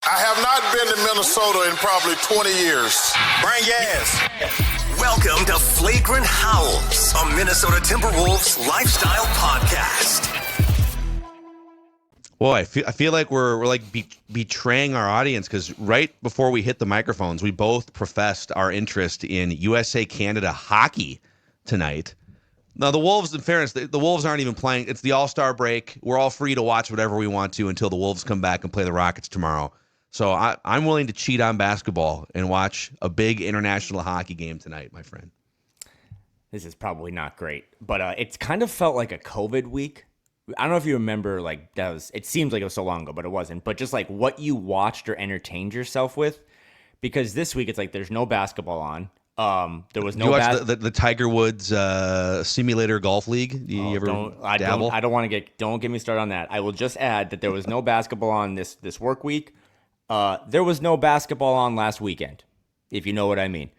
I have not been to Minnesota in probably 20 years. Bring gas. Welcome to Flagrant Howls, a Minnesota Timberwolves lifestyle podcast. Boy, I feel like we're like betraying our audience, because right before we hit the microphones, we both professed our interest in USA-Canada hockey tonight. Now, the Wolves, in fairness, the Wolves aren't even playing. It's the All-Star break. We're all free to watch whatever we want to until the Wolves come back and play the Rockets tomorrow. So I'm willing to cheat on basketball and watch a big international hockey game tonight, my friend. This is probably not great, but it's kind of felt like a COVID week. I don't know if you remember, like, it seems like it was so long ago, but it wasn't. But just like what you watched or entertained yourself with, because this week it's like there's no basketball on. There was no. You watched the Tiger Woods simulator golf league? Don't get me started on that. I will just add that there was no basketball on this work week. There was no basketball on last weekend, if you know what I mean.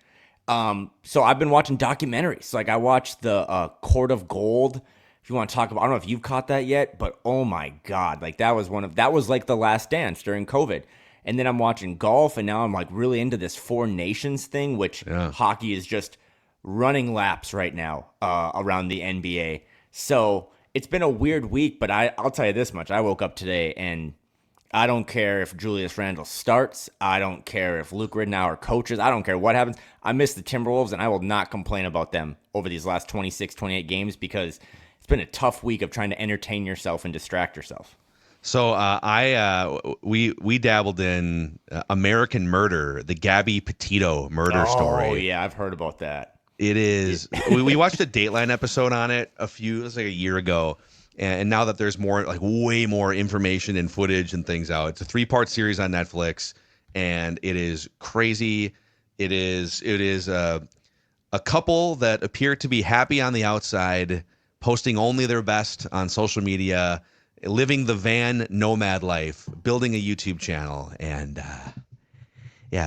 So I've been watching documentaries. Like I watched the Court of Gold. If you want to talk about, I don't know if you've caught that yet, but oh my God, like that was like the Last Dance during COVID. And then I'm watching golf, and now I'm like really into this Four Nations thing, which hockey is just running laps right now around the NBA. So it's been a weird week, but I'll tell you this much. I woke up today, and I don't care if Julius Randle starts. I don't care if Luke Ridnour coaches. I don't care what happens. I miss the Timberwolves, and I will not complain about them over these last 26, 28 games, because it's been a tough week of trying to entertain yourself and distract yourself. So we dabbled in American Murder, the Gabby Petito murder story. Oh yeah, I've heard about that. It is. we watched a Dateline episode on it it was like a year ago, and now that there's more, like way more information and footage and things out, it's a 3-part series on Netflix, and it is crazy. It is a couple that appear to be happy on the outside, posting only their best on social media, living the van nomad life, building a YouTube channel, and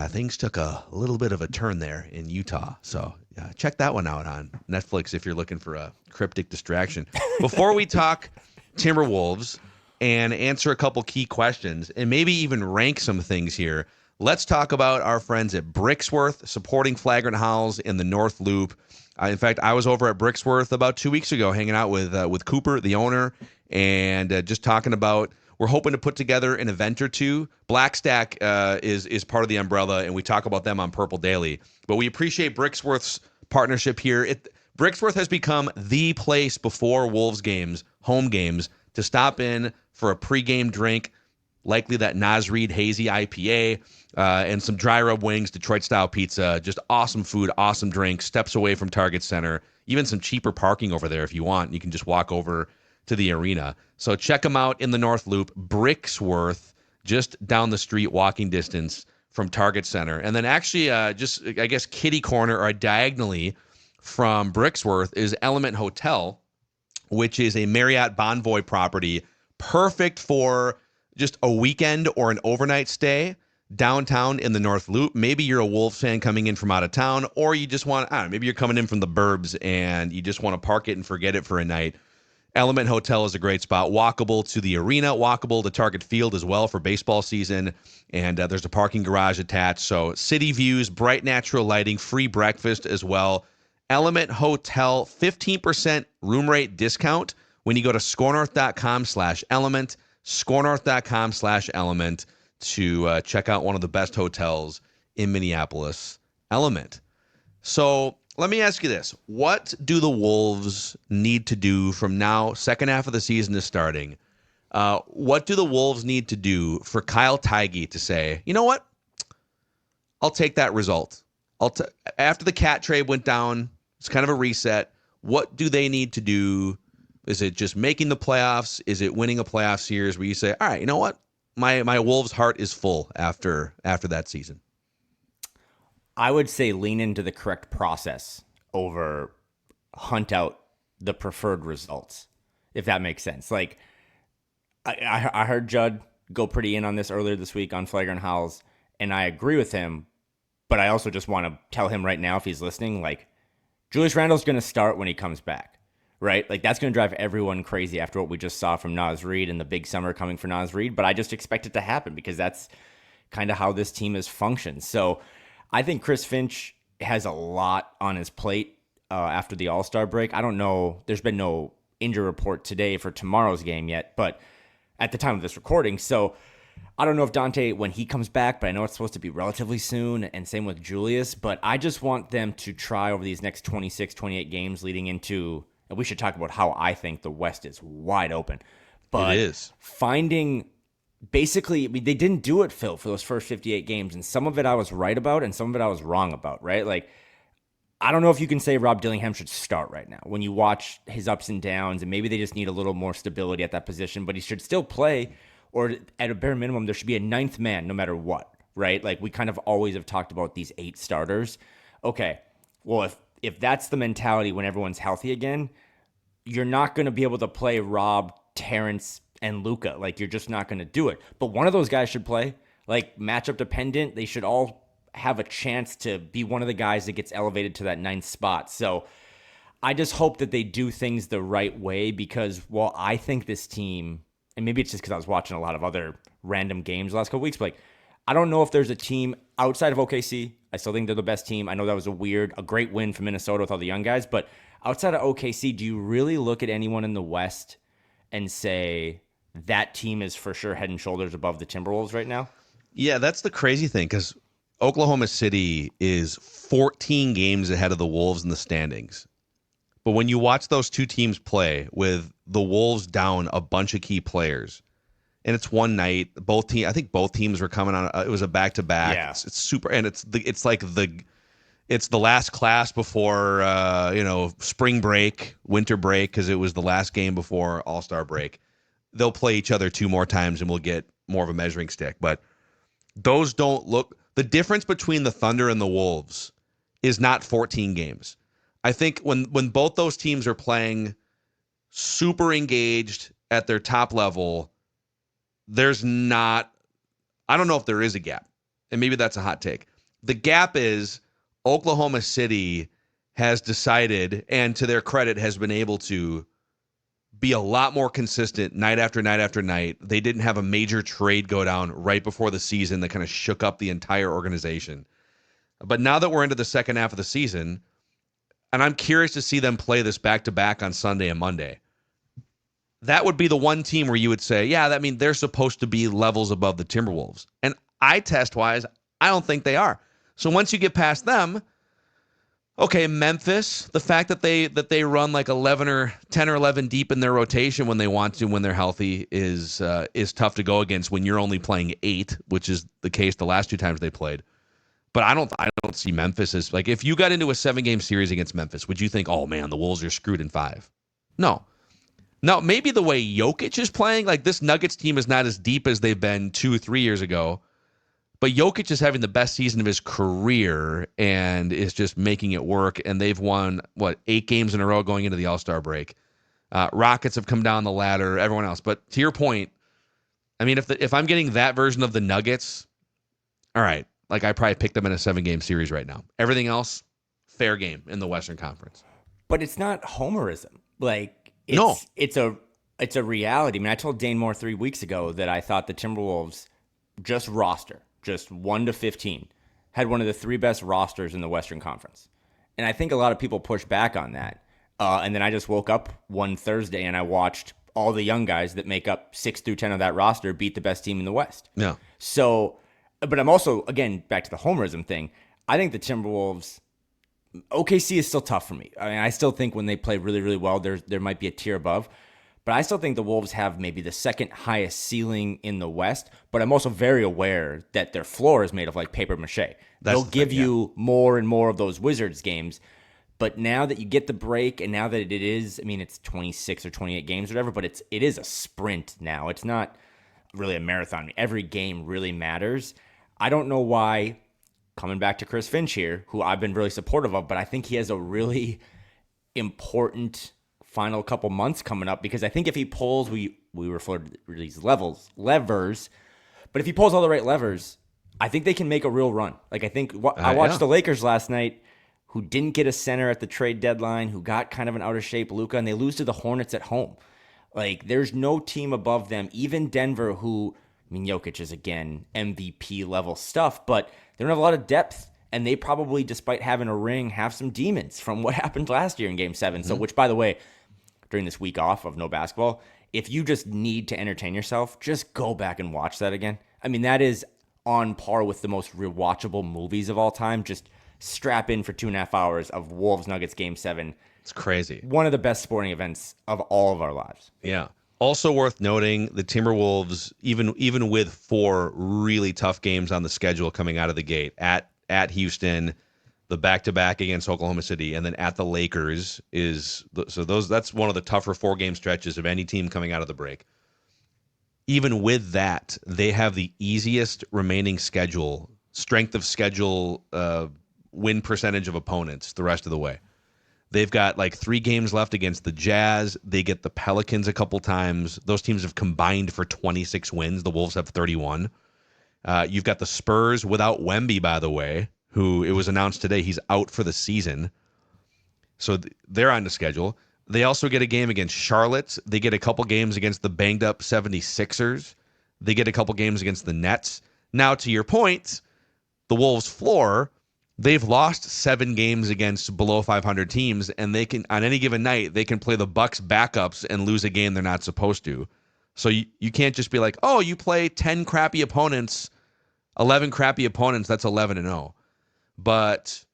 things took a little bit of a turn there in Utah. So check that one out on Netflix if you're looking for a cryptic distraction. Before we talk Timberwolves and answer a couple key questions and maybe even rank some things here, let's talk about our friends at Brixworth, supporting Flagrant Howls in the North Loop. In fact, I was over at Brixworth about 2 weeks ago hanging out with Cooper, the owner, and just talking about, we're hoping to put together an event or two. Blackstack is part of the umbrella, and we talk about them on Purple Daily. But we appreciate Brixworth's partnership here. Brixworth has become the place before Wolves games, home games, to stop in for a pregame drink, likely that Naz Reid hazy IPA, and some dry rub wings, Detroit-style pizza. Just awesome food, awesome drinks, steps away from Target Center. Even some cheaper parking over there if you want. You can just walk over to the arena. So check them out in the North Loop, Brixworth, just down the street, walking distance from Target Center. And then actually just, I guess, kitty corner or diagonally from Brixworth is Element Hotel, which is a Marriott Bonvoy property, perfect for just a weekend or an overnight stay downtown in the North Loop. Maybe you're a Wolves fan coming in from out of town, or you just want, I don't know, maybe you're coming in from the burbs and you just want to park it and forget it for a night. Element Hotel is a great spot, walkable to the arena, walkable to Target Field as well for baseball season, and there's a parking garage attached. So city views, bright natural lighting, free breakfast as well. Element Hotel, 15% room rate discount when you go to scorenorth.com/element, scorenorth.com/element to check out one of the best hotels in Minneapolis, Element. So let me ask you this. What do the Wolves need to do from now? Second half of the season is starting. What do the Wolves need to do for Kyle Theige to say, you know what? I'll take that result. After the Cat trade went down, it's kind of a reset. What do they need to do? Is it just making the playoffs? Is it winning a playoff series where you say, all right, you know what? My Wolves' heart is full after that season? I would say lean into the correct process over hunt out the preferred results, if that makes sense. Like, I heard Judd go pretty in on this earlier this week on Flagrant Howls, and I agree with him, but I also just want to tell him right now, if he's listening, like, Julius Randle's going to start when he comes back, right? Like, that's going to drive everyone crazy after what we just saw from Naz Reid and the big summer coming for Naz Reid, but I just expect it to happen because that's kind of how this team has functioned. So I think Chris Finch has a lot on his plate after the All-Star break. I don't know. There's been no injury report today for tomorrow's game yet, but at the time of this recording. So I don't know if Dante, when he comes back, but I know it's supposed to be relatively soon, and same with Julius. But I just want them to try over these next 26, 28 games leading into, and we should talk about how I think the West is wide open. But it is. Finding, basically, I mean, they didn't do it, Phil, for those first 58 games, and some of it I was right about, and some of it I was wrong about, right? Like, I don't know if you can say Rob Dillingham should start right now when you watch his ups and downs, and maybe they just need a little more stability at that position, but he should still play, or at a bare minimum, there should be a ninth man no matter what, right? Like, we kind of always have talked about these 8 starters. Okay, well, if that's the mentality when everyone's healthy again, you're not going to be able to play Rob, Terrence, and Luka. Like, you're just not going to do it. But one of those guys should play. Like, matchup dependent, they should all have a chance to be one of the guys that gets elevated to that 9th spot. So I just hope that they do things the right way, because while I think this team, and maybe it's just because I was watching a lot of other random games the last couple weeks, but like, I don't know if there's a team outside of OKC. I still think they're the best team. I know that was a great win for Minnesota with all the young guys, but outside of OKC, do you really look at anyone in the West and say that team is for sure head and shoulders above the Timberwolves right now? Yeah, that's the crazy thing, because Oklahoma City is 14 games ahead of the Wolves in the standings. But when you watch those two teams play with the Wolves down a bunch of key players, and it's one night, I think both teams were coming on. It was a back-to-back. Yeah. It's super, and it's the last class before spring break, winter break, because it was the last game before All-Star break. They'll play each other 2 more times, and we'll get more of a measuring stick. But those don't look. The difference between the Thunder and the Wolves is not 14 games. I think when both those teams are playing super engaged at their top level, there's not, I don't know if there is a gap, and maybe that's a hot take. The gap is Oklahoma City has decided, and to their credit, has been able to be a lot more consistent night after night after night. They didn't have a major trade go down right before the season that kind of shook up the entire organization. But now that we're into the second half of the season, and I'm curious to see them play this back-to-back on Sunday and Monday, that would be the one team where you would say, yeah, that means they're supposed to be levels above the Timberwolves. And eye test-wise, I don't think they are. So once you get past them, okay, Memphis, the fact that they run like 11 or 10 or 11 deep in their rotation when they want to, when they're healthy, is tough to go against when you're only playing 8, which is the case the last 2 times they played. But I don't see Memphis as, like, if you got into a 7-game series against Memphis, would you think, oh man, the Wolves are screwed in 5? No. Now, maybe the way Jokic is playing, like, this Nuggets team is not as deep as they've been 2-3 years ago. But Jokic is having the best season of his career and is just making it work. And they've won, 8 games in a row going into the All-Star break. Rockets have come down the ladder, everyone else. But to your point, I mean, if I'm getting that version of the Nuggets, all right, like, I probably pick them in a 7-game series right now. Everything else, fair game in the Western Conference. But it's not homerism. Like, No. It's a reality. I mean, I told Dane Moore 3 weeks ago that I thought the Timberwolves just 1 to 15, had one of the 3 best rosters in the Western Conference. And I think a lot of people push back on that. And then I just woke up one Thursday and I watched all the young guys that make up 6 through 10 of that roster beat the best team in the West. Yeah. So, but I'm also, again, back to the homerism thing. I think the Timberwolves, OKC is still tough for me. I mean, I still think when they play really, really well, there might be a tier above. But I still think the Wolves have maybe the second highest ceiling in the West. But I'm also very aware that their floor is made of like paper mache. They'll give you more and more of those Wizards games. But now that you get the break, and now that it is, I mean, it's 26 or 28 games or whatever, but it is a sprint now. It's not really a marathon. Every game really matters. I don't know why, coming back to Chris Finch here, who I've been really supportive of, but I think he has a really important final couple months coming up, because I think if he pulls, we refer to these levers, but if he pulls all the right levers, I think they can make a real run. Like, I think I watched the Lakers last night, who didn't get a center at the trade deadline, who got kind of an out of shape Luka, and they lose to the Hornets at home. Like, there's no team above them, even Denver, who I mean, Jokic is, again, MVP level stuff, but they don't have a lot of depth. And they probably, despite having a ring, have some demons from what happened last year in Game 7. So, which, by the way, during this week off of no basketball, if you just need to entertain yourself, just go back and watch that again. I mean, that is on par with the most rewatchable movies of all time. Just strap in for 2.5 hours of Wolves Nuggets Game 7. It's crazy. One of the best sporting events of all of our lives. Yeah. Also worth noting, the Timberwolves, even with 4 really tough games on the schedule coming out of the gate, at Houston, the back-to-back against Oklahoma City, and then at the Lakers that's one of the tougher 4-game stretches of any team coming out of the break. Even with that, they have the easiest remaining strength of schedule, win percentage of opponents the rest of the way. They've got like 3 games left against the Jazz. They get the Pelicans a couple times. Those teams have combined for 26 wins. The Wolves have 31. You've got the Spurs without Wemby, by the way, who it was announced today he's out for the season. So they're on the schedule. They also get a game against Charlotte. They get a couple games against the banged-up 76ers. They get a couple games against the Nets. Now, to your point, the Wolves' floor, they've lost 7 games against below 500 teams, and they can, on any given night, they can play the Bucks backups and lose a game they're not supposed to. So you can't just be like, oh, you play 10 crappy opponents, 11 crappy opponents, that's 11-0. But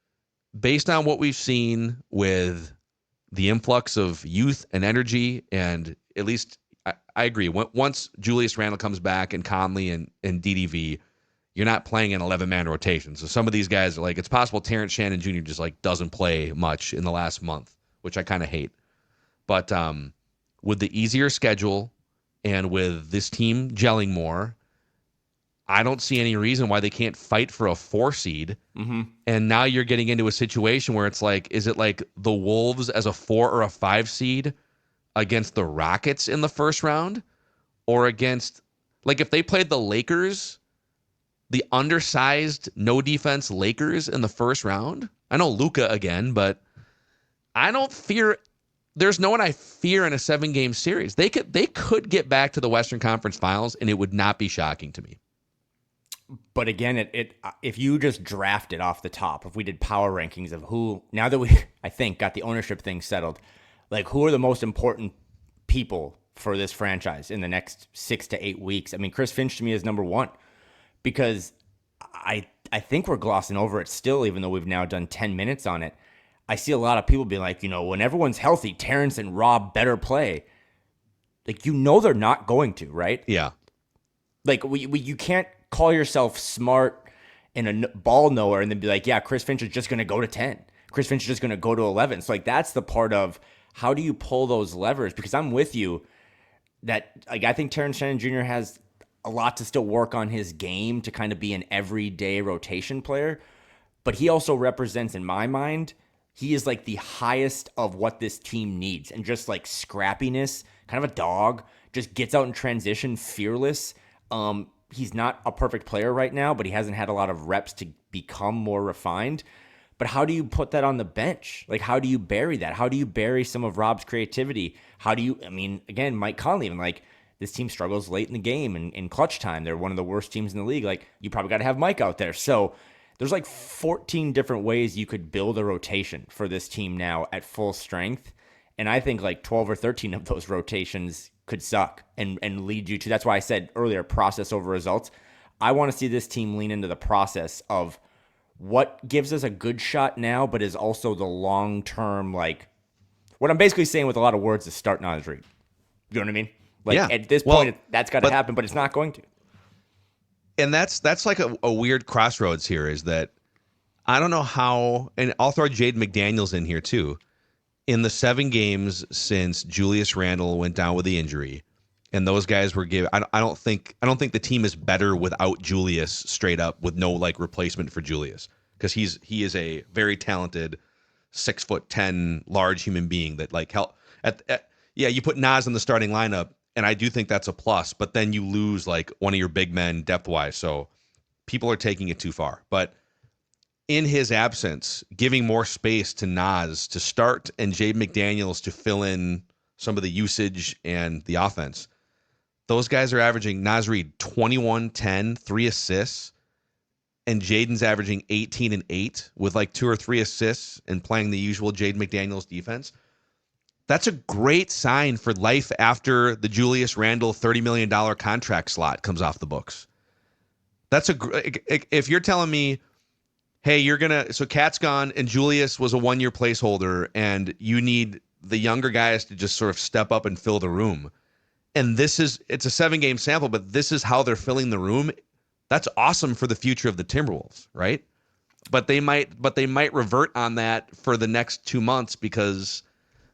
based on what we've seen with the influx of youth and energy, and at least I agree, once Julius Randle comes back and Conley and DDV, you're not playing an 11-man rotation. So some of these guys are like, it's possible Terrence Shannon Jr. just like doesn't play much in the last month, which I kind of hate. But with the easier schedule, and with this team gelling more, I don't see any reason why they can't fight for a 4 seed. Mm-hmm. And now you're getting into a situation where it's like, is it like the Wolves as a 4 or a 5 seed against the Rockets in the first round? Or against, like if they played the Lakers, the undersized, no defense Lakers in the first round? I know Luka again, but I don't fear... There's no one I fear in a 7-game series. They could get back to the Western Conference Finals, and it would not be shocking to me. But again, if you just drafted off the top, if we did power rankings of who, now that we, I think, got the ownership thing settled, like who are the most important people for this franchise in the next 6 to 8 weeks? I mean, Chris Finch to me is number 1, because I think we're glossing over it still, even though we've now done 10 minutes on it. I see a lot of people being like, when everyone's healthy, Terrence and Rob better play. Like, they're not going to, right? Yeah. Like, you can't call yourself smart and a ball knower and then be like, yeah, Chris Finch is just going to go to 10. Chris Finch is just going to go to 11. So, like, that's the part of how do you pull those levers? Because I'm with you that, like, I think Terrence Shannon Jr. has a lot to still work on his game to kind of be an everyday rotation player. But he also represents, in my mind, he is like the highest of what this team needs. And just like scrappiness, kind of a dog, just gets out in transition, fearless. He's not a perfect player right now, but he hasn't had a lot of reps to become more refined. But how do you put that on the bench? Like, how do you bury that? How do you bury some of Rob's creativity? Again, Mike Conley, even like this team struggles late in the game and in clutch time. They're one of the worst teams in the league. Like, you probably got to have Mike out there. So there's like 14 different ways you could build a rotation for this team now at full strength. And I think like 12 or 13 of those rotations could suck and lead you to, that's why I said earlier, process over results. I want to see this team lean into the process of what gives us a good shot now, but is also the long-term, like, what I'm basically saying with a lot of words is start Naz Reid. You know what I mean? Like, yeah. At this point, that's got to happen, but it's not going to. And that's like a weird crossroads here, is that I don't know how, and I'll throw Jaden McDaniels in here too. In the 7 games since Julius Randle went down with the injury, and those guys were given, I don't think the team is better without Julius, straight up, with no like replacement for Julius, because he is a very talented 6'10" large human being that like help you put Naz in the starting lineup. And I do think that's a plus, but then you lose like one of your big men depth-wise. So people are taking it too far. But in his absence, giving more space to Naz to start and Jaden McDaniels to fill in some of the usage and the offense, those guys are averaging, Naz Reid, 21, 10, 3 assists, and Jaden's averaging 18 and 8 with like 2 or 3 assists and playing the usual Jaden McDaniels defense. That's a great sign for life after the Julius Randle $30 million contract slot comes off the books. That's if you're telling me, hey, so Cat's gone and Julius was a 1-year placeholder and you need the younger guys to just sort of step up and fill the room. And it's a 7-game sample, but this is how they're filling the room. That's awesome for the future of the Timberwolves, right? But they might revert on that for the next 2 months because,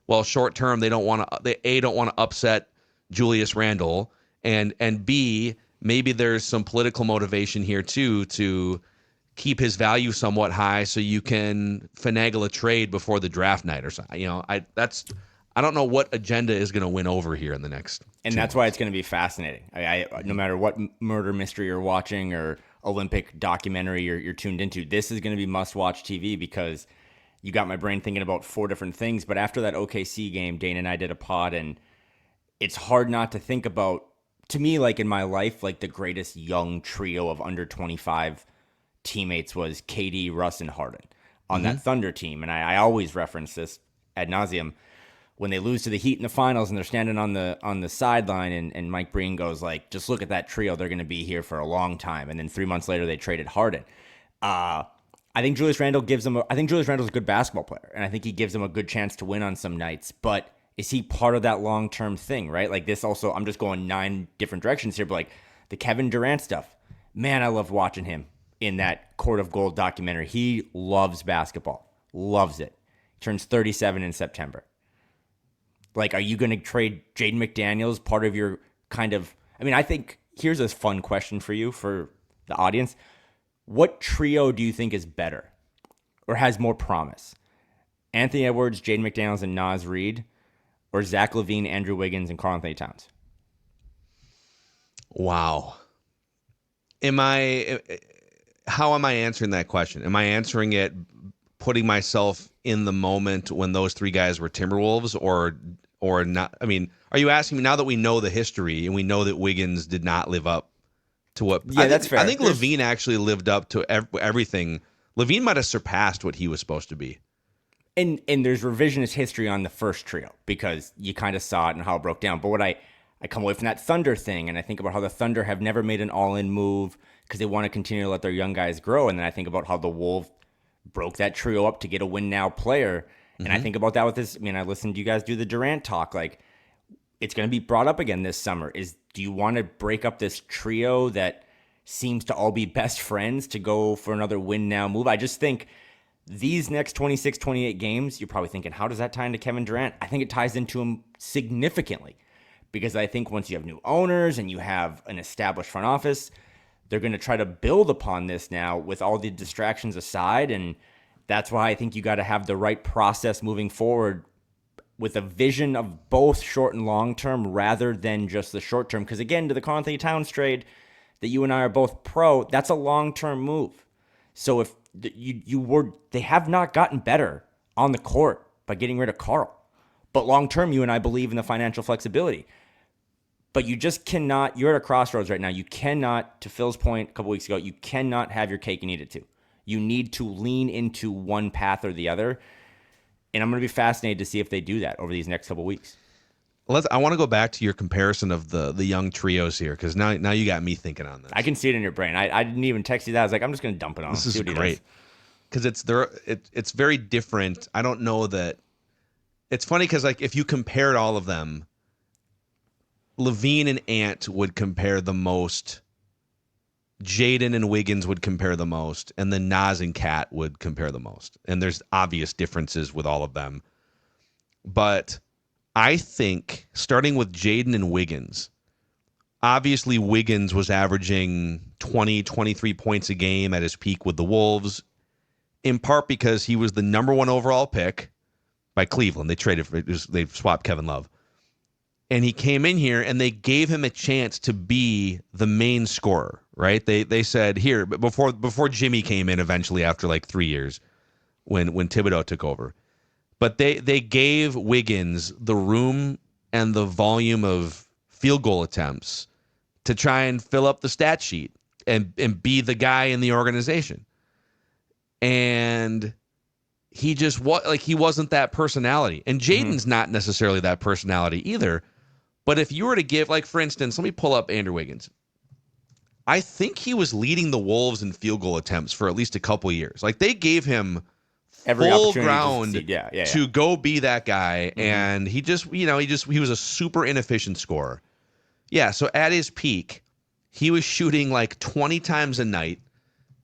well, short term they don't want to upset Julius Randle, and B, maybe there's some political motivation here too to keep his value somewhat high so you can finagle a trade before the draft night or something. I don't know what agenda is going to win over here in the next. And that's why it's going to be fascinating. No matter what murder mystery you're watching or Olympic documentary you're tuned into, this is going to be must-watch TV because you got my brain thinking about 4 different things. But after that OKC game, Dana and I did a pod, and it's hard not to think about, to me, like in my life, like the greatest young trio of under 25 teammates was KD, Russ, and Harden on that Thunder team. And I always reference this ad nauseum. When they lose to the Heat in the finals and they're standing on the sideline and Mike Breen goes like, just look at that trio. They're going to be here for a long time. And then 3 months later, they traded Harden. I think Julius Randle Randle's a good basketball player. And I think he gives them a good chance to win on some nights. But is he part of that long-term thing, right? Like this also, I'm just going 9 different directions here. But like the Kevin Durant stuff, man, I loved watching him in that Court of Gold documentary. He loves basketball. Loves it. Turns 37 in September. Like, are you going to trade Jaden McDaniels, part of your kind of... I think here's a fun question for you, for the audience. What trio do you think is better or has more promise? Anthony Edwards, Jaden McDaniels, and Naz Reid, or Zach LaVine, Andrew Wiggins, and Karl-Anthony Towns? Wow. How am I answering that question? Am I answering it putting myself in the moment when those 3 guys were Timberwolves or not? Are you asking me now that we know the history and we know that Wiggins did not live up to what? Yeah, that's fair. I think LaVine actually lived up to everything. LaVine might have surpassed what he was supposed to be. And there's revisionist history on the first trio because you kind of saw it and how it broke down. But what I come away from that Thunder thing and I think about how the Thunder have never made an all-in move because they want to continue to let their young guys grow. And then I think about how the Wolves broke that trio up to get a win-now player. And I think about that with this. I listened to you guys do the Durant talk. Like, it's going to be brought up again this summer. Do you want to break up this trio that seems to all be best friends to go for another win-now move? I just think these next 26, 28 games, you're probably thinking, how does that tie into Kevin Durant? I think it ties into him significantly because I think once you have new owners and you have an established front office, they're going to try to build upon this now with all the distractions aside. And that's why I think you got to have the right process moving forward with a vision of both short and long term rather than just the short term. Because again, to the Karl-Anthony Towns trade that you and I are both pro, that's a long term move. So if they have not gotten better on the court by getting rid of Karl, but long term, you and I believe in the financial flexibility. But you just cannot, you're at a crossroads right now. You cannot, to Phil's point a couple weeks ago, you cannot have your cake and eat it too. You need to lean into one path or the other. And I'm going to be fascinated to see if they do that over these next couple weeks. I want to go back to your comparison of the young trios here because now you got me thinking on this. I can see it in your brain. I didn't even text you that. I was like, I'm just going to dump it on him. This is great because it's very different. I don't know that it's funny because like if you compared all of them, LaVine and Ant would compare the most. Jaden and Wiggins would compare the most, and then Naz and Cat would compare the most. And there's obvious differences with all of them. But I think starting with Jaden and Wiggins, obviously Wiggins was averaging 20, 23 points a game at his peak with the Wolves, in part because he was the number 1 overall pick by Cleveland. They swapped Kevin Love. And he came in here and they gave him a chance to be the main scorer, right? They said, here, before Jimmy came in eventually after like 3 years when Thibodeau took over. But they gave Wiggins the room and the volume of field goal attempts to try and fill up the stat sheet and be the guy in the organization. And he just he wasn't that personality. And Jaden's not necessarily that personality either. But if you were to give, like, for instance, let me pull up Andrew Wiggins. I think he was leading the Wolves in field goal attempts for at least a couple years. Like, they gave him Every full opportunity ground to go be that guy. And he was a super inefficient scorer. Yeah, so at his peak, he was shooting like 20 times a night,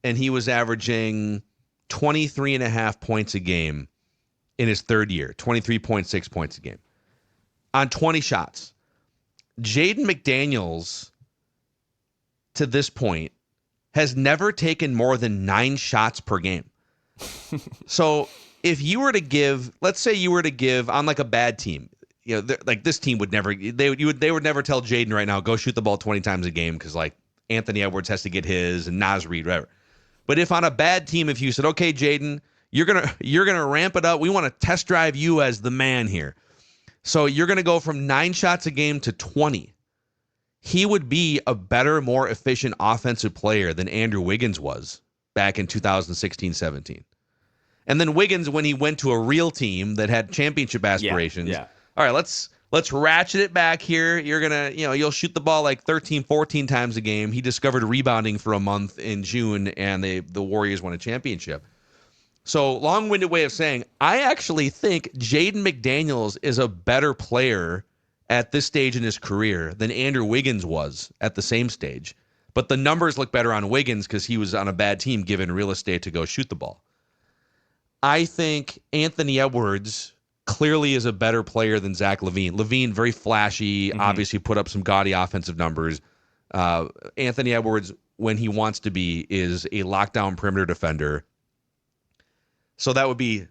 and he was averaging 23.5 points a game in his third year, 23.6 points a game on 20 shots. Jaden McDaniels, to this point, has never taken more than 9 shots per game. So if you were to give, let's say you were to give on like a bad team, like this team would never, they would never tell Jaden right now, go shoot the ball 20 times a game because like Anthony Edwards has to get his and Naz Reid, whatever. But if on a bad team, if you said, okay, Jaden, you're gonna ramp it up. We want to test drive you as the man here. So you're going to go from 9 shots a game to 20. He would be a better, more efficient offensive player than Andrew Wiggins was back in 2016-17. And then Wiggins, when he went to a real team that had championship aspirations, all right, let's ratchet it back here. You're going to, you'll shoot the ball like 13, 14 times a game. He discovered rebounding for a month in June, and the Warriors won a championship. So, long-winded way of saying, I actually think Jaden McDaniels is a better player at this stage in his career than Andrew Wiggins was at the same stage. But the numbers look better on Wiggins because he was on a bad team given real estate to go shoot the ball. I think Anthony Edwards clearly is a better player than Zach LaVine. LaVine, very flashy, obviously put up some gaudy offensive numbers. Anthony Edwards, when he wants to be, is a lockdown perimeter defender. So that would be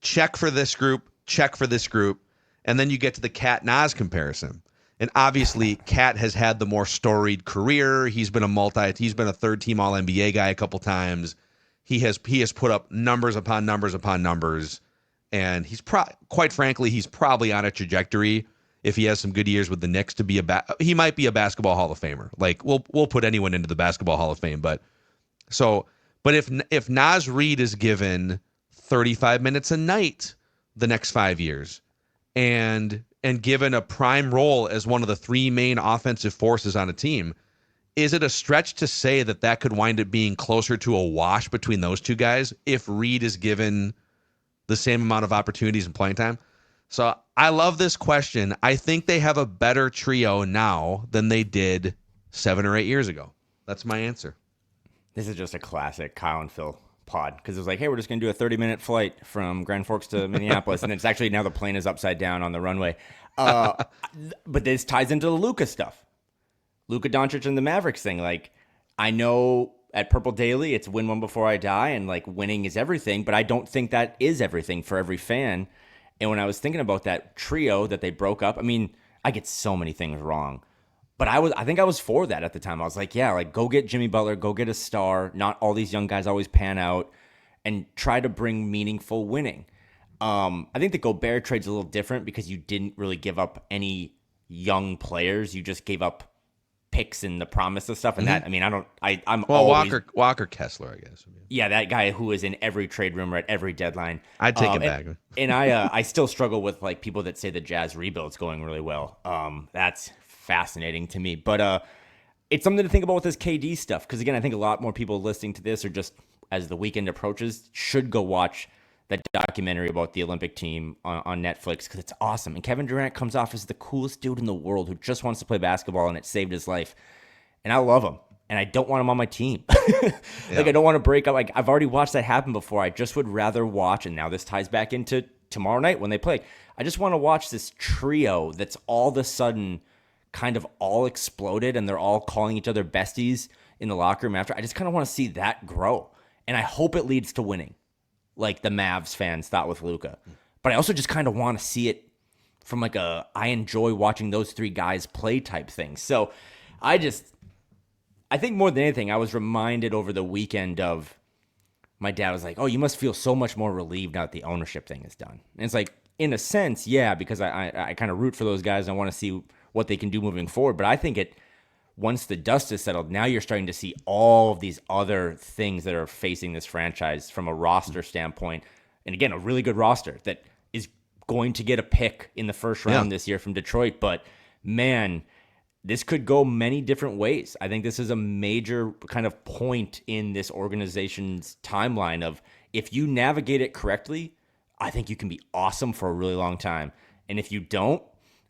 check for this group, check for this group, and then you get to the Cat-Naz comparison. And obviously, Cat has had the more storied career. He's been a third-team All-NBA guy a couple times. He has put up numbers upon numbers upon numbers, and quite frankly, he's probably on a trajectory. If he has some good years with the Knicks, he might be a basketball Hall of Famer. Like we'll put anyone into the basketball Hall of Fame, but if Naz Reid is given 35 minutes a night the next 5 years and given a prime role as one of the 3 main offensive forces on a team, is it a stretch to say that could wind up being closer to a wash between those two guys if Reid is given the same amount of opportunities and playing time? So I love this question. I think they have a better trio now than they did 7 or 8 years ago. That's my answer. This is just a classic Kyle and Phil pod because it was like, hey, we're just going to do a 30-minute flight from Grand Forks to Minneapolis, and it's actually now the plane is upside down on the runway. But this ties into the Luka stuff. Luka Doncic and the Mavericks thing. Like, I know at Purple Daily it's win one before I die, and like winning is everything, but I don't think that is everything for every fan. And when I was thinking about that trio that they broke up, I mean, I get so many things wrong. But I think I was for that at the time. I was like, yeah, like go get Jimmy Butler, go get a star. Not all these young guys always pan out, and try to bring meaningful winning. I think the Gobert trade's a little different because you didn't really give up any young players. You just gave up picks and the promise of stuff. And that, I mean, I'm always... Walker Kessler, I guess. Yeah, that guy who is in every trade rumor at every deadline. I'd take it back. And I still struggle with like people that say the Jazz rebuild's going really well. That's fascinating to me, but it's something to think about with this KD stuff, because again, I think a lot more people listening to this, or just as the weekend approaches, should go watch that documentary about the Olympic team on Netflix, because it's awesome. And Kevin Durant comes off as the coolest dude in the world who just wants to play basketball, and it saved his life. And I love him, and I don't want him on my team. Like, I don't want to break up. Like, I've already watched that happen before. I just would rather watch, and now this ties back into tomorrow night when they play. I just want to watch this trio that's all of a sudden kind of all exploded, and they're all calling each other besties in the locker room after. I just kind of want to see that grow, and I hope it leads to winning, like the Mavs fans thought with Luka. But I also just kind of want to see it from like I enjoy watching those 3 guys play type thing. So I think more than anything, I was reminded over the weekend of my dad was like, oh, you must feel so much more relieved now that the ownership thing is done. And it's like, in a sense, yeah, because I kind of root for those guys. And I want to see what they can do moving forward. But I think it once the dust is settled, now you're starting to see all of these other things that are facing this franchise from a roster standpoint. And again, a really good roster that is going to get a pick in the first round this year from Detroit. But man, this could go many different ways. I think this is a major kind of point in this organization's timeline of, if you navigate it correctly, I think you can be awesome for a really long time. And if you don't,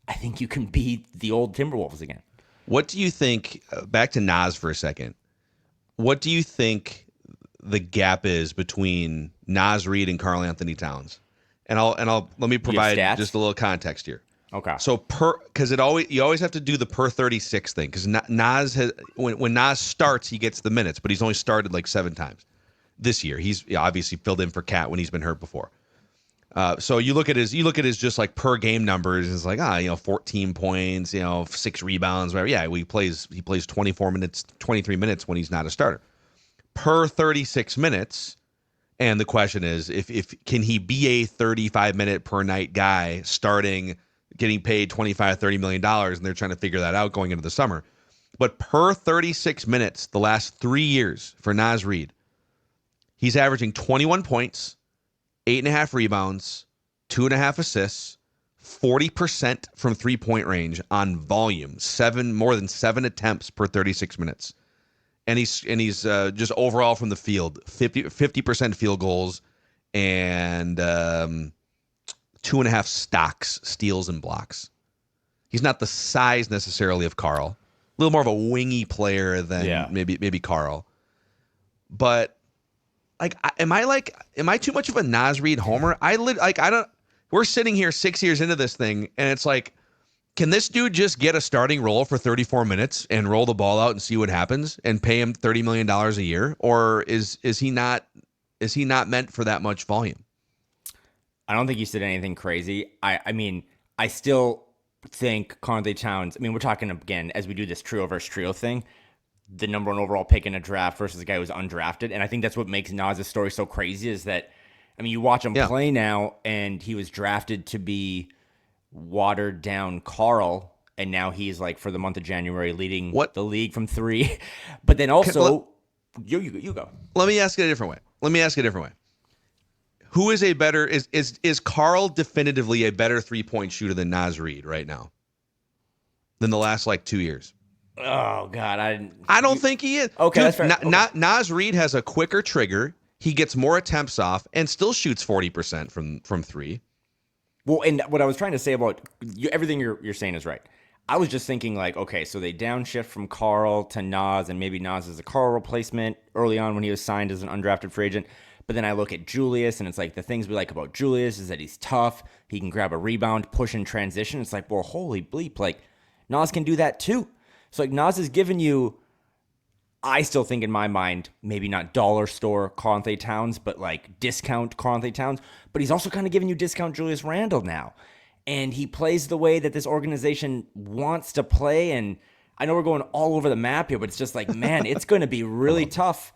I think you can be the old Timberwolves again. What do you think, back to Naz for a second, what do you think the gap is between Naz Reid and Karl-Anthony Towns? And I'll let me provide just a little context here. Okay. So because you always have to do the per 36 thing, because Naz has, when Naz starts, he gets the minutes, but he's only started like 7 times this year. He's obviously filled in for Cat when he's been hurt before. So you look at his just like per game numbers. It's like 14 points, 6 rebounds, whatever. Yeah, he plays 24 minutes, 23 minutes when he's not a starter. Per 36 minutes. And the question is, if can he be a 35-minute per night guy starting, getting paid $25-30 million, and they're trying to figure that out going into the summer. But per 36 minutes, the last 3 years for Naz Reid, he's averaging 21 points, 8.5 rebounds, 2.5 assists, 40% from 3-point range on volume, more than 7 attempts per 36 minutes. And he's just overall from the field, 50% field goals, and 2.5 stocks, steals, and blocks. He's not the size necessarily of Karl. A little more of a wingy player than maybe Karl. But am I too much of a Naz Reid homer? We're sitting here 6 years into this thing, and it's like, can this dude just get a starting role for 34 minutes and roll the ball out and see what happens and pay him $30 million a year? Or is he not meant for that much volume? I don't think you said anything crazy. I mean, I still think Karl-Anthony Towns, we're talking again, as we do this trio versus trio thing, the number 1 overall pick in a draft versus a guy who's undrafted. And I think that's what makes Naz's story so crazy, is that, you watch him play now, and he was drafted to be watered down Karl, and now he's like, for the month of January, leading the league from 3. But then also, you go. Let me ask it a different way. Who is a better, is Karl definitively a better 3-point shooter than Naz Reid right now than the last 2 years? Oh God, I don't think he is. Okay, dude, that's fair. Naz Reid has a quicker trigger. He gets more attempts off and still shoots 40% from 3. Well, and what I was trying to say about everything you're saying is right. I was just thinking okay, so they downshift from Karl to Naz, and maybe Naz is a Karl replacement early on when he was signed as an undrafted free agent. But then I look at Julius, and it's like, the things we like about Julius is that he's tough. He can grab a rebound, push in transition. It's like, well, holy bleep, Naz can do that too. So Naz is giving you, I still think in my mind, maybe not dollar store Karl-Anthony Towns, but discount Karl-Anthony Towns. But he's also kind of giving you discount Julius Randle now. And he plays the way that this organization wants to play. And I know we're going all over the map here, but it's just man, it's going to be really tough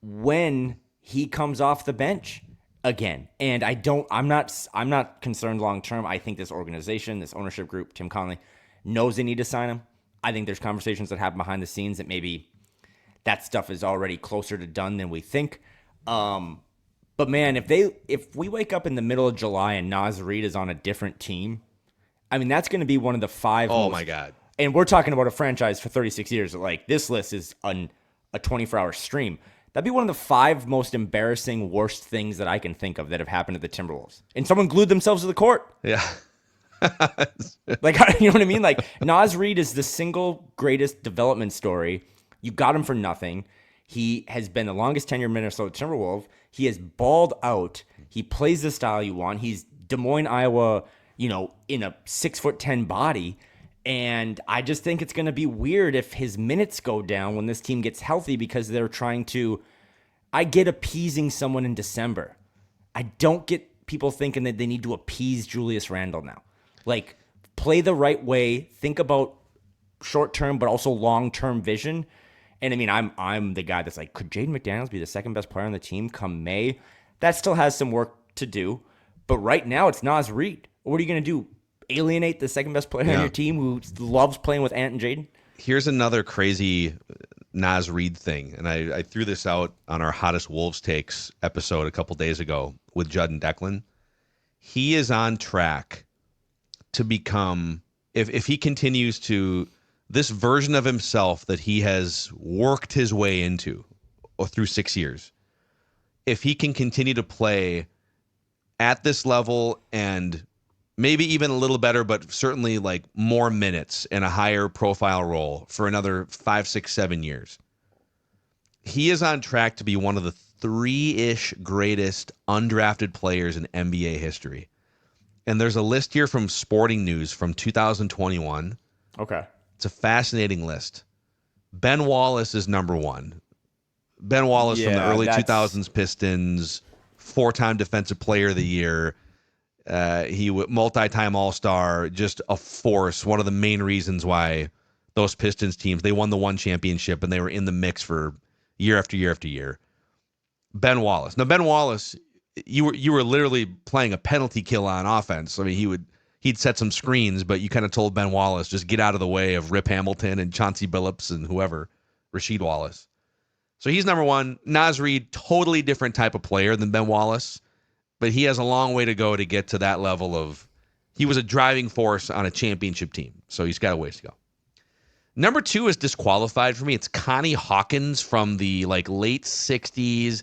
when he comes off the bench again. And I'm not concerned long term. I think this organization, this ownership group, Tim Connelly, knows they need to sign him. I think there's conversations that happen behind the scenes that maybe that stuff is already closer to done than we think. But man, if we wake up in the middle of July and Naz Reid is on a different team, that's going to be one of the 5. Oh my God! And we're talking about a franchise for 36 years. This list is on a 24-hour stream. That'd be one of the 5 most embarrassing, worst things that I can think of that have happened to the Timberwolves. And someone glued themselves to the court. Yeah. You know what I mean? Naz Reid is the single greatest development story. You got him for nothing. He has been the longest tenured Minnesota Timberwolf. He has balled out. He plays the style you want. He's Des Moines, Iowa, in a 6'10" body. And I just think it's going to be weird if his minutes go down when this team gets healthy, because they're trying to, I get appeasing someone in December. I don't get people thinking that they need to appease Julius Randle now. Play the right way. Think about short-term, but also long-term vision. And I'm the guy that's could Jaden McDaniels be the second best player on the team come May? That still has some work to do. But right now it's Naz Reid. What are you going to do? Alienate the second best player on your team who loves playing with Ant and Jaden? Here's another crazy Naz Reid thing, and I threw this out on our Hottest Wolves Takes episode a couple days ago with Judd and Declan. He is on track to become, if he continues to, this version of himself that he has worked his way into through 6 years, if he can continue to play at this level and maybe even a little better, but certainly like more minutes in a higher profile role for another 5, 6, 7 years, he is on track to be one of the 3-ish greatest undrafted players in NBA history. And there's a list here from Sporting News from 2021. Okay. It's a fascinating list. Ben Wallace is number one. Ben Wallace from the early 2000s Pistons, 4-time Defensive Player of the Year. He multi-time All-Star, just a force. One of the main reasons why those Pistons teams, they won the one championship and they were in the mix for year after year after year. Ben Wallace. Now, Ben Wallace, you were literally playing a penalty kill on offense. I mean, he'd set some screens, but you kind of told Ben Wallace, just get out of the way of Rip Hamilton and Chauncey Billups and whoever, Rasheed Wallace. So he's number one. Naz Reid, totally different type of player than Ben Wallace, but he has a long way to go to get to that level of, he was a driving force on a championship team, so he's got a ways to go. Number two is disqualified for me. It's Connie Hawkins from the late 60s.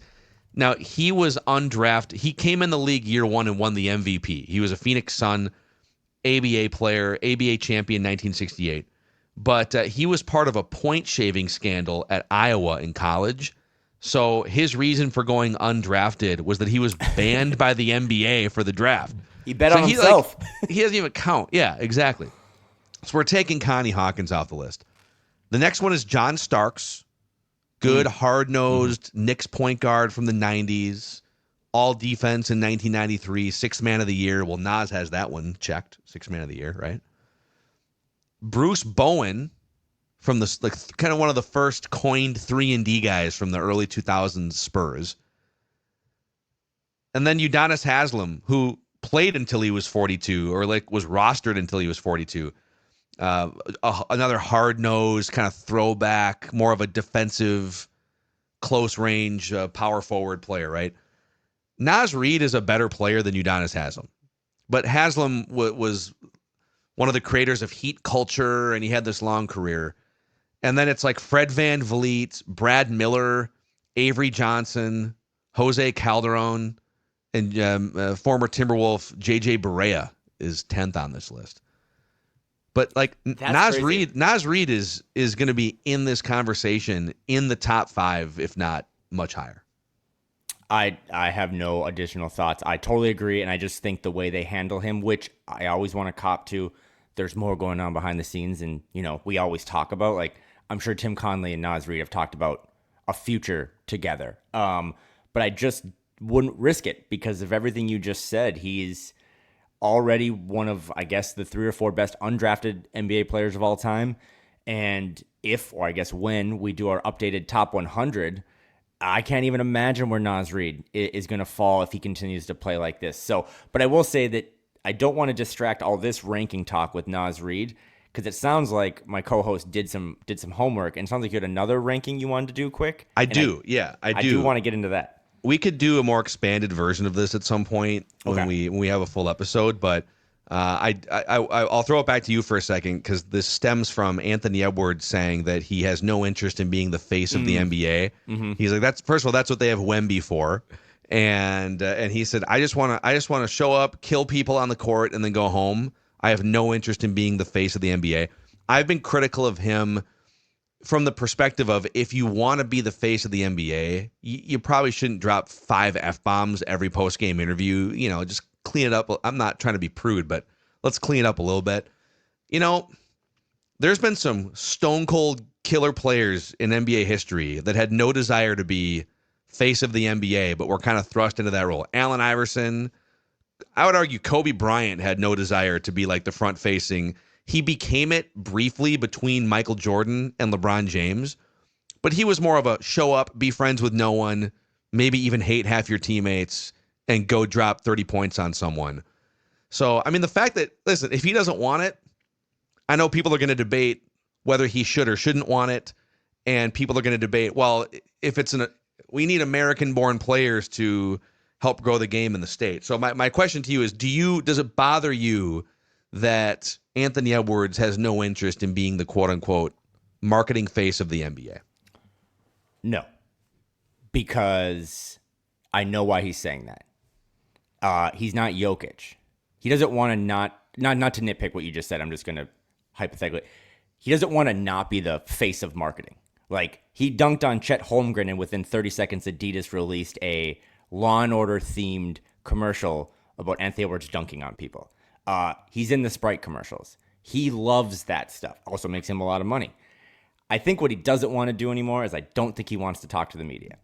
Now, he was undrafted. He came in the league year one and won the MVP. He was a Phoenix Sun ABA player, ABA champion 1968. But he was part of a point-shaving scandal at Iowa in college. So his reason for going undrafted was that he was banned by the NBA for the draft. He bet on himself. He doesn't even count. Yeah, exactly. So we're taking Connie Hawkins off the list. The next one is John Starks. Good, hard-nosed Knicks point guard from the 90s. All defense in 1993. Sixth man of the year. Well, Naz has that one checked. Sixth man of the year, right? Bruce Bowen from the kind of one of the first coined 3-and-D guys from the early 2000s Spurs. And then Udonis Haslem, who played until he was 42, or was rostered until he was 42. Another hard-nosed kind of throwback, more of a defensive, close-range, power forward player, right? Naz Reid is a better player than Udonis Haslem. But Haslem was one of the creators of Heat culture, and he had this long career. And then it's like Fred VanVleet, Brad Miller, Avery Johnson, Jose Calderon, and former Timberwolf J.J. Barea is 10th on this list. But Naz Reid is going to be in this conversation in the top 5, if not much higher. I have no additional thoughts. I totally agree, and I just think the way they handle him, which I always want to cop to, there's more going on behind the scenes, and we always talk about, I'm sure Tim Conley and Naz Reid have talked about a future together. But I just wouldn't risk it because of everything you just said. He's already one of, I guess, the 3 or 4 best undrafted NBA players of all time. And when we do our updated top 100, I can't even imagine where Naz Reid is going to fall if he continues to play like this. So, but I will say that I don't want to distract all this ranking talk with Naz Reid because it sounds like my co-host did some homework, and it sounds like you had another ranking you wanted to do quick. I do. I do want to get into that. We could do a more expanded version of this at some point when we have a full episode, but I'll throw it back to you for a second because this stems from Anthony Edwards saying that he has no interest in being the face of the NBA. Mm-hmm. He's like, that's what they have Wemby for, and he said, I just want to show up, kill people on the court, and then go home. I have no interest in being the face of the NBA. I've been critical of him from the perspective of if you want to be the face of the NBA, you probably shouldn't drop 5 F-bombs every post-game interview. Just clean it up. I'm not trying to be prude, but let's clean it up a little bit. There's been some stone-cold killer players in NBA history that had no desire to be face of the NBA, but were kind of thrust into that role. Allen Iverson, I would argue Kobe Bryant had no desire to be the front-facing. He became it briefly between Michael Jordan and LeBron James, but he was more of a show up, be friends with no one, maybe even hate half your teammates, and go drop 30 points on someone. So, the fact that, listen, if he doesn't want it, I know people are going to debate whether he should or shouldn't want it, and people are going to debate, well, if we need American-born players to help grow the game in the state. So my question to you is, does it bother you that Anthony Edwards has no interest in being the quote-unquote marketing face of the NBA? No, because I know why he's saying that. He's not Jokic. He doesn't want to not to nitpick what you just said. I'm just going to hypothetically. He doesn't want to not be the face of marketing. Like, he dunked on Chet Holmgren, and within 30 seconds, Adidas released a Law and Order themed commercial about Anthony Edwards dunking on people. He's in the Sprite commercials. He loves that stuff. Also makes him a lot of money. I think what he doesn't want to do anymore is I don't think he wants to talk to the media.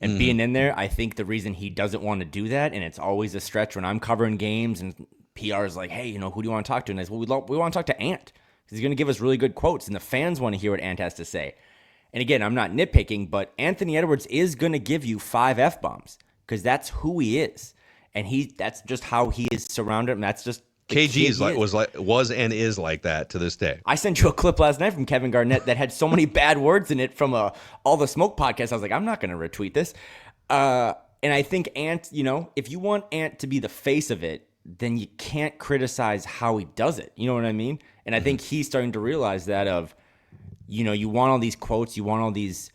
And being in there, I think the reason he doesn't want to do that, and it's always a stretch when I'm covering games and PR is like, hey, who do you want to talk to? And I said, well, we want to talk to Ant because he's going to give us really good quotes, and the fans want to hear what Ant has to say. And again, I'm not nitpicking, but Anthony Edwards is going to give you 5 F-bombs because that's who he is. And that's just how he is surrounded. And that's just KG was and is like that to this day. I sent you a clip last night from Kevin Garnett that had so many bad words in it from All the Smoke podcast. I was like, I'm not going to retweet this. And I think Ant, if you want Ant to be the face of it, then you can't criticize how he does it. You know what I mean? And I think he's starting to realize that you want all these quotes, you want all these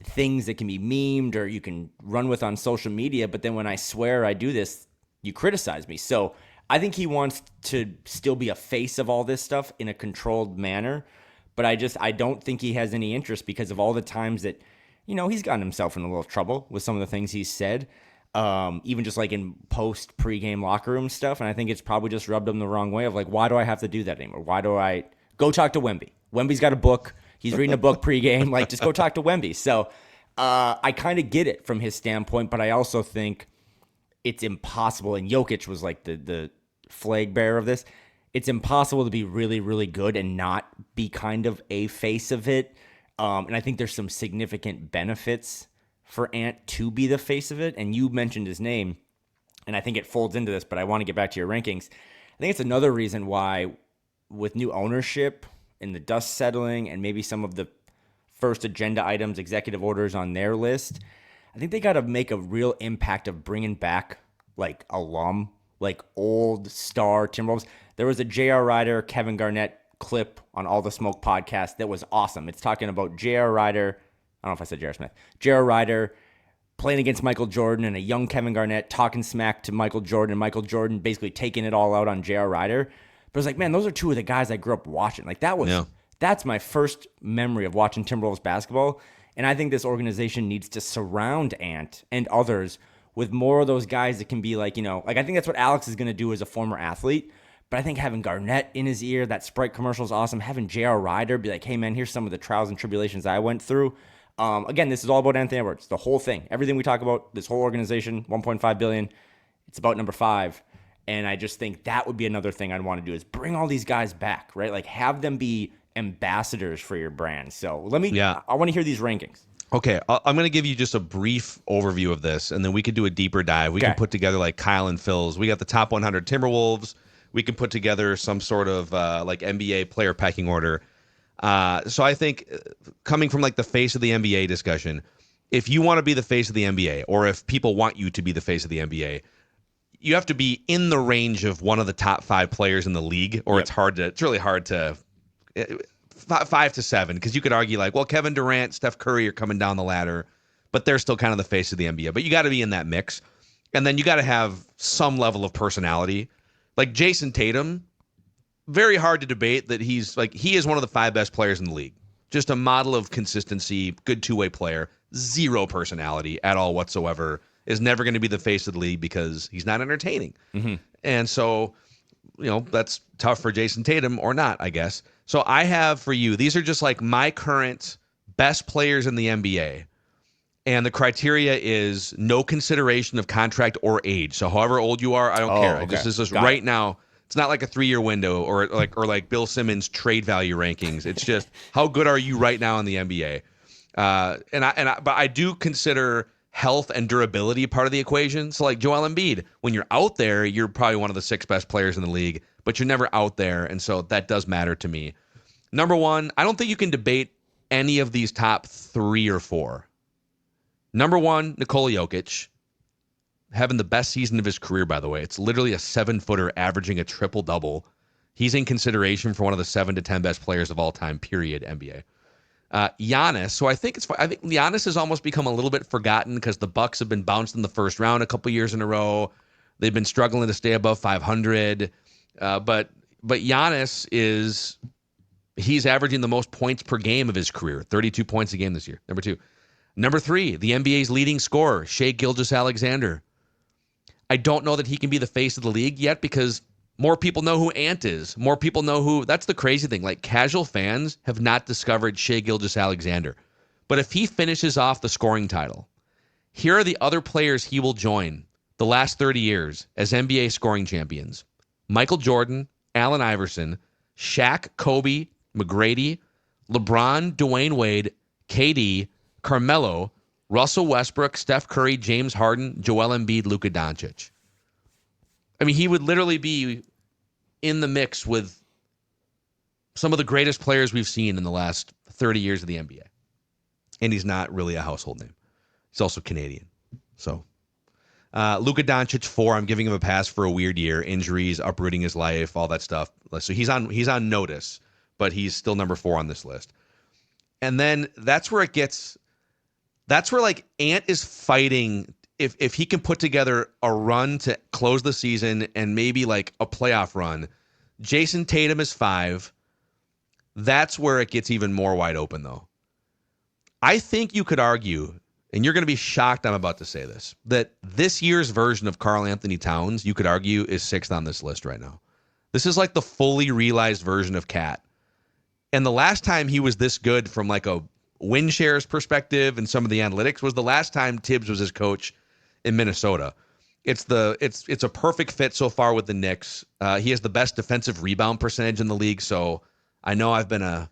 things that can be memed or you can run with on social media, but then when I swear I do this, you criticize me. So I think he wants to still be a face of all this stuff in a controlled manner, but I don't think he has any interest because of all the times that, he's gotten himself in a little trouble with some of the things he's said, even just like in post-pregame locker room stuff, and I think it's probably just rubbed him the wrong way of like, why do I have to do that anymore? Why do I go talk to Wemby? Wemby's got a book. He's reading a book pregame. Like, just go talk to Wemby. So I kind of get it from his standpoint, but I also think it's impossible. And Jokic was like the flag bearer of this. It's impossible to be really, really good and not be kind of a face of it. And I think there's some significant benefits for Ant to be the face of it. And you mentioned his name, and I think it folds into this, but I want to get back to your rankings. I think it's another reason why with new ownership and the dust settling and maybe some of the first agenda items, executive orders on their list, I think they got to make a real impact of bringing back like alum, like old star Timberwolves. There was a J.R. Rider, Kevin Garnett clip on All the Smoke podcast that was awesome. It's talking about J.R. Rider. I don't know if I said J.R. Smith. J.R. Rider playing against Michael Jordan and a young Kevin Garnett talking smack to Michael Jordan, and Michael Jordan basically taking it all out on J.R. Rider. But it's like, man, those are two of the guys I grew up watching. Like that's my first memory of watching Timberwolves basketball. And I think this organization needs to surround Ant and others with more of those guys that can be like, like I think that's what Alex is going to do as a former athlete. But I think having Garnett in his ear, that Sprite commercial is awesome. Having J.R. Rider be like, hey, man, here's some of the trials and tribulations I went through. Again, this is all about Anthony Edwards. The whole thing, everything we talk about, this whole organization, $1.5 billion, it's about number 5. And I just think that would be another thing I'd want to do is bring all these guys back, right? Like have them be ambassadors for your brand. So I want to hear these rankings. Okay, I'm going to give you just a brief overview of this, and then we could do a deeper dive. We can put together like Kyle and Phil's. We got the top 100 Timberwolves. We can put together some sort of like NBA player pecking order. So I think coming from like the face of the NBA discussion, if you want to be the face of the NBA, or if people want you to be the face of the NBA, you have to be in the range of one of the top 5 players in the league, or it's really hard to 5 to 7, because you could argue like, well, Kevin Durant, Steph Curry are coming down the ladder, but they're still kind of the face of the NBA. But you got to be in that mix, and then you got to have some level of personality. Like Jason Tatum, very hard to debate that he is one of the 5 best players in the league. Just a model of consistency, good two-way player, zero personality at all whatsoever. Is never going to be the face of the league because he's not entertaining. Mm-hmm. And so, that's tough for Jason Tatum or not, I guess. So I have for you, these are just like my current best players in the NBA. And the criteria is no consideration of contract or age. So however old you are, I don't care. Okay. This is just right now. It's not like a 3-year window or like Bill Simmons trade value rankings. It's just how good are you right now in the NBA? But I do consider health and durability part of the equation. So like Joel Embiid, when you're out there, you're probably one of the 6 best players in the league, but you're never out there. And so that does matter to me. Number one, I don't think you can debate any of these top 3 or 4. Number one, Nikola Jokic, having the best season of his career, by the way. It's literally a 7-footer averaging a triple-double. He's in consideration for one of the 7 to 10 best players of all time, period, NBA. Giannis, so I think Giannis has almost become a little bit forgotten because the Bucks have been bounced in the first round a couple years in a row. They've been struggling to stay above 500. But Giannis he's averaging the most points per game of his career, 32 points a game this year, number 2. Number 3, the NBA's leading scorer, Shai Gilgeous-Alexander. I don't know that he can be the face of the league yet because more people know who Ant is. More people know that's the crazy thing. Like, casual fans have not discovered Shai Gilgeous-Alexander. But if he finishes off the scoring title, here are the other players he will join the last 30 years as NBA scoring champions. Michael Jordan, Allen Iverson, Shaq, Kobe, McGrady, LeBron, Dwayne Wade, KD, Carmelo, Russell Westbrook, Steph Curry, James Harden, Joel Embiid, Luka Doncic. I mean, he would literally be in the mix with some of the greatest players we've seen in the last 30 years of the NBA. And he's not really a household name. He's also Canadian. So, Luka Doncic, 4. I'm giving him a pass for a weird year. Injuries, uprooting his life, all that stuff. So he's on notice, but he's still number 4 on this list. And then that's where like Ant is fighting. If he can put together a run to close the season and maybe like a playoff run, Jason Tatum is 5. That's where it gets even more wide open, though. I think you could argue, and you're going to be shocked I'm about to say this, that this year's version of Karl-Anthony Towns, you could argue, is 6th on this list right now. This is like the fully realized version of Cat. And the last time he was this good from like a win shares perspective and some of the analytics was the last time Tibbs was his coach in Minnesota. It's a perfect fit so far with the Knicks. He has the best defensive rebound percentage in the league. So I know I've been a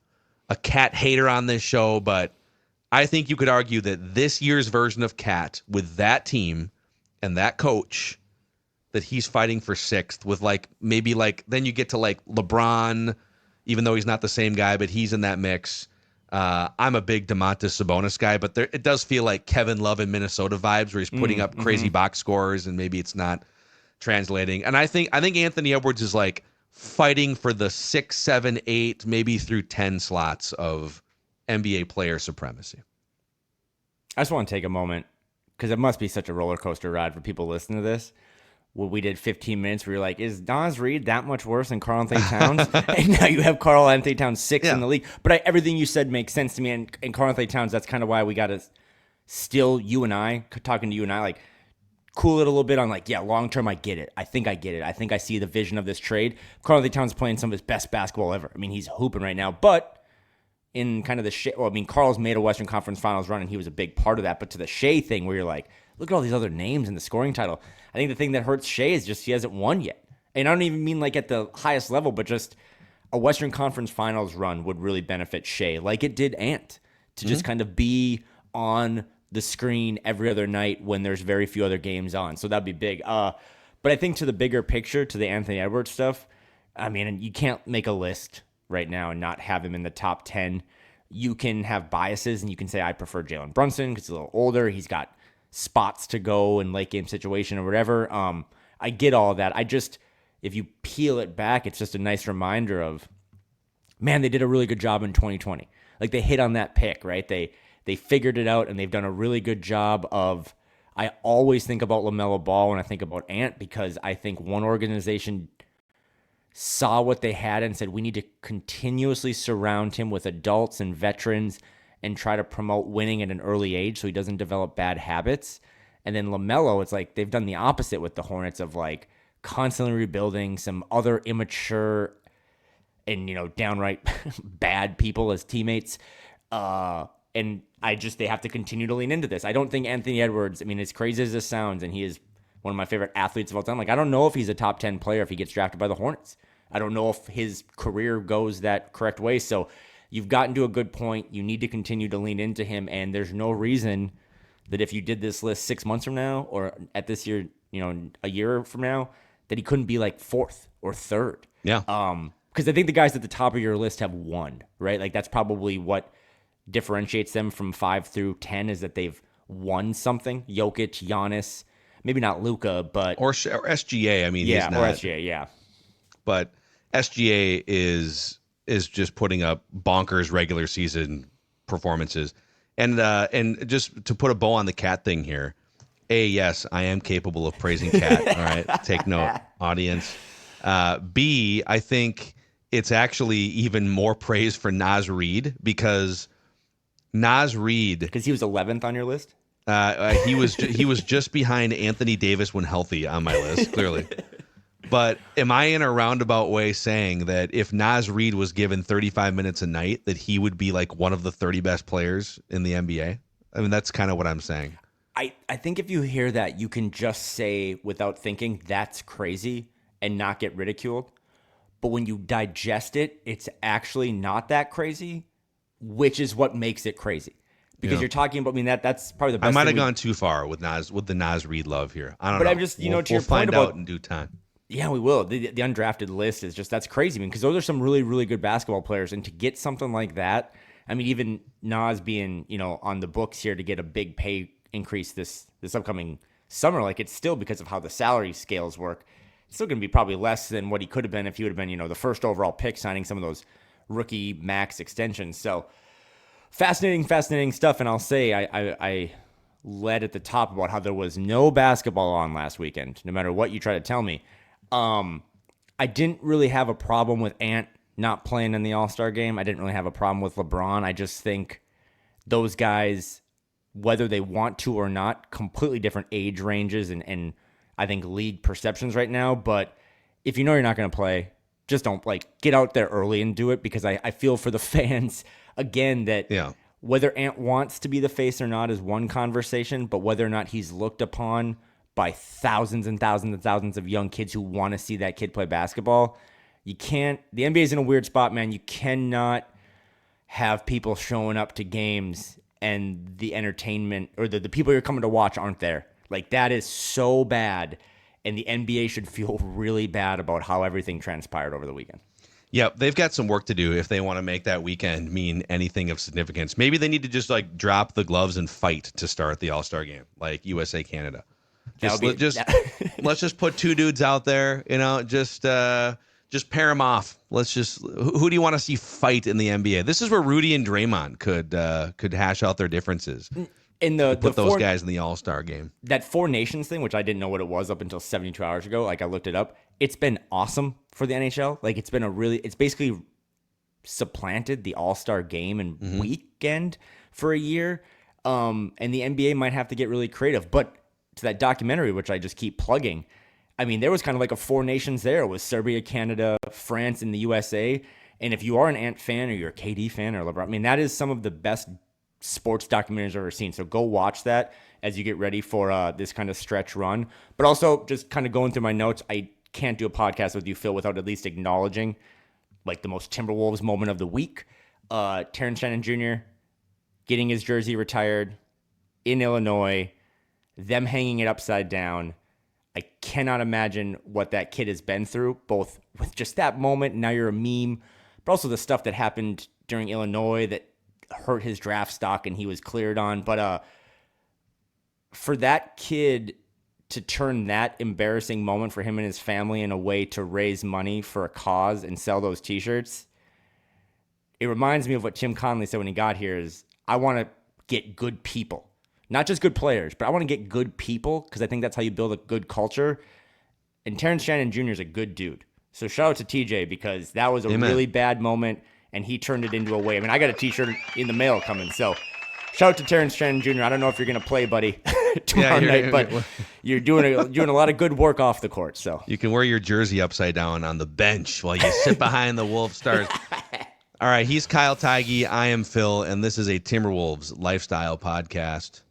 Cat hater on this show, but I think you could argue that this year's version of Cat with that team and that coach, that he's fighting for 6th with then you get to like LeBron, even though he's not the same guy, but he's in that mix. I'm a big Domantas Sabonis guy, but it does feel like Kevin Love in Minnesota vibes where he's putting up crazy box scores and maybe it's not translating. And I think Anthony Edwards is like fighting for the 6, 7, 8, maybe through 10 slots of NBA player supremacy. I just want to take a moment because it must be such a roller coaster ride for people listening to this. Well, we did 15 minutes where you're like, is Naz Reid that much worse than Karl-Anthony Towns? And now you have Karl-Anthony Towns 6th in the league. But everything you said makes sense to me. And Karl-Anthony Towns, that's kind of why we got to still, you and I, talking to you and I, like, cool it a little bit on like, yeah, long term, I get it. I think I get it. I think I see the vision of this trade. Karl-Anthony Towns is playing some of his best basketball ever. I mean, he's hooping right now. But in kind of the shit, Karl's made a Western Conference Finals run, and he was a big part of that. But to the Shai thing where you're like, look at all these other names in the scoring title. I think the thing that hurts Shai is just he hasn't won yet. And I don't even mean like at the highest level, but just a Western Conference Finals run would really benefit Shai, like it did Ant, to just kind of be on the screen every other night when there's very few other games on. So that'd be big. But I think to the bigger picture, to the Anthony Edwards stuff, I mean, you can't make a list right now and not have him in the top 10. You can have biases and you can say, I prefer Jalen Brunson because he's a little older. He's got spots to go in late game situation or whatever. I get all of that. I just, if you peel it back, it's just a nice reminder of, man, they did a really good job in 2020. Like they hit on that pick, right? They figured it out and they've done a really good job of, I always think about LaMelo Ball when I think about Ant because I think one organization saw what they had and said, we need to continuously surround him with adults and veterans and try to promote winning at an early age so he doesn't develop bad habits. And then LaMelo, it's like they've done the opposite with the Hornets of like constantly rebuilding some other immature and, downright bad people as teammates. And they have to continue to lean into this. I don't think Anthony Edwards, as crazy as this sounds, and he is one of my favorite athletes of all time, like I don't know if he's a top 10 player if he gets drafted by the Hornets. I don't know if his career goes that correct way. So you've gotten to a good point. You need to continue to lean into him. And there's no reason that if you did this list 6 months from now or at this year, a year from now, that he couldn't be like 4th or 3rd. Yeah. because I think the guys at the top of your list have won, right? Like that's probably what differentiates them from 5 through 10 is that they've won something. Jokic, Giannis, maybe not Luka, but or SGA. I mean, yeah, he's not, or SGA, yeah. But SGA is just putting up bonkers regular season performances, and just to put a bow on the cat thing here. Yes, I am capable of praising Cat. All right, take note, audience. B, I think it's actually even more praise for Naz Reid because Naz Reid, because he was 11th on your list. he was just behind Anthony Davis when healthy on my list, clearly. But am I in a roundabout way saying that if Naz Reid was given 35 minutes a night, that he would be like one of the 30 best players in the NBA? I mean, that's kind of what I'm saying. I think if you hear that, you can just say without thinking, that's crazy and not get ridiculed. But when you digest it, it's actually not that crazy, which is what makes it crazy. Because you're talking about, I mean, that's probably the best. I might have gone too far with the Naz Reid love here. I don't know. But I'm just, to your we'll point find about, out in due time. Yeah, we will. The undrafted list is just, that's crazy. I mean, because those are some really, really good basketball players. And to get something like that, I mean, even Naz being, on the books here to get a big pay increase this upcoming summer, like it's still because of how the salary scales work. It's still going to be probably less than what he could have been if he would have been, the first overall pick signing some of those rookie max extensions. So fascinating stuff. And I'll say I led at the top about how there was no basketball on last weekend, no matter what you try to tell me. I didn't really have a problem with Ant not playing in the All-Star game. I didn't really have a problem with LeBron. I just think those guys, whether they want to or not, completely different age ranges and I think league perceptions right now. But if you know you're not going to play, just don't get out there early and do it, because I feel for the fans again that whether Ant wants to be the face or not is one conversation, but whether or not he's looked upon by thousands and thousands and thousands of young kids who want to see that kid play basketball, the NBA is in a weird spot, man. You cannot have people showing up to games and the entertainment or the people you're coming to watch aren't there. That is so bad, and the NBA should feel really bad about how everything transpired over the weekend. Yeah, they've got some work to do if they want to make that weekend mean anything of significance. Maybe they need to just drop the gloves and fight to start the All-Star game, like USA Canada. Let's just put two dudes out there, just pair them off. Who do you want to see fight in the NBA? This is where Rudy and Draymond could hash out their differences. In put those guys in the All-Star game. That Four Nations thing, which I didn't know what it was up until 72 hours ago. I looked it up. It's been awesome for the NHL. It's basically supplanted the All-Star game and weekend for a year. And the NBA might have to get really creative. But to that documentary, which I just keep plugging, I mean, there was kind of like a Four Nations there with Serbia, Canada, France, and the USA. And if you are an Ant fan or you're a KD fan or LeBron, I mean, that is some of the best sports documentaries I've ever seen. So go watch that as you get ready for this kind of stretch run. But also, just kind of going through my notes, I can't do a podcast with you, Phil, without at least acknowledging the most Timberwolves moment of the week. Terrence Shannon Jr. getting his jersey retired in Illinois, them hanging it upside down. I cannot imagine what that kid has been through, both with just that moment, now you're a meme, but also the stuff that happened during Illinois that hurt his draft stock and he was cleared on. But for that kid to turn that embarrassing moment for him and his family in a way to raise money for a cause and sell those t-shirts, it reminds me of what Tim Connelly said when he got here is, I want to get good people. Not just good players, but I want to get good people because I think that's how you build a good culture. And Terrence Shannon Jr. is a good dude. So shout out to TJ because that was a really bad moment and he turned it into a way. I mean, I got a t-shirt in the mail coming. So shout out to Terrence Shannon Jr. I don't know if you're going to play, buddy, tomorrow night, but you're doing a lot of good work off the court. So you can wear your jersey upside down on the bench while you sit behind the Wolf Stars. All right, he's Kyle Theige. I am Phil, and this is a Timberwolves lifestyle podcast.